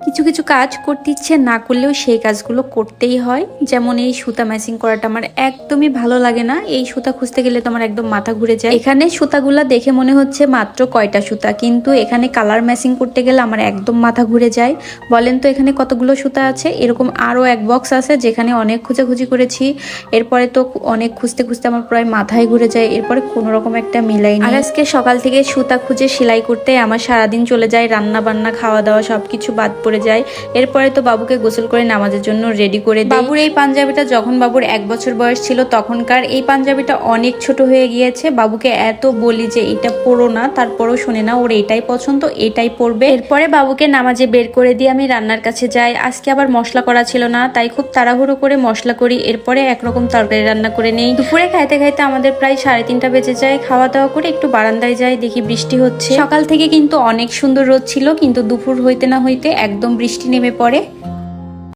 কিছু কিছু কাজ করতে ইচ্ছে না করলেও সেই কাজগুলো করতেই হয়। যেমন এই সুতা ম্যাচিং করাটা আমার একদমই ভালো লাগে না। এই সুতা খুঁজতে গেলে তো আমার একদম মাথা ঘুরে যায়। এখানে সুতাগুলা দেখে মনে হচ্ছে মাত্র কয়টা সুতা, কিন্তু এখানে কালার ম্যাচিং করতে গেলে আমার একদম মাথা ঘুরে যায়। বলেন তো এখানে কতগুলো সুতা আছে? এরকম আরো এক বক্স আছে যেখানে অনেক খোঁজাখুঁজি করেছি। এরপরে তো অনেক খুঁজতে খুঁজতে আমার প্রায় মাথায় ঘুরে যায়। এরপরে কোনো রকম একটা মিলাই নেই। আর আজকে সকাল থেকে সুতা খুঁজে সেলাই করতে আমার সারাদিন চলে যায়। রান্না বান্না খাওয়া দাওয়া সবকিছু বাদ পড়ে যায়। এরপরে তো বাবুকে গোসল করে নামাজের জন্য রেডি করে দিই। বাবুর এই পাঞ্জাবিটা যখন বাবুর 1 বছর বয়স ছিল তখনকার, এই পাঞ্জাবিটা অনেক ছোট হয়ে গিয়েছে। বাবুকে এত বলি যে এটা পরো না, তারপরও শুনে না, ওর এটাই পছন্দ, এটাই পরবে। এরপরে বাবুকে নামাজে বের করে দিয়ে আমি রান্নার কাছে যাই। আজকে আবার মশলা করা ছিল না, তাই খুব তাড়াহুড়ো করে মশলা করি। এরপরে একরকম তরকারি রান্না করে নেই। দুপুরে খাইতে খাইতে আমাদের প্রায় 3:30 বেজে যায়। খাওয়া দাওয়া করে একটু বারান্দায় যাই, দেখি বৃষ্টি হচ্ছে। সকাল থেকে কিন্তু অনেক সুন্দর রোদ ছিল, কিন্তু দুপুর হইতে না হইতে একদম বৃষ্টি নেমে পড়ে।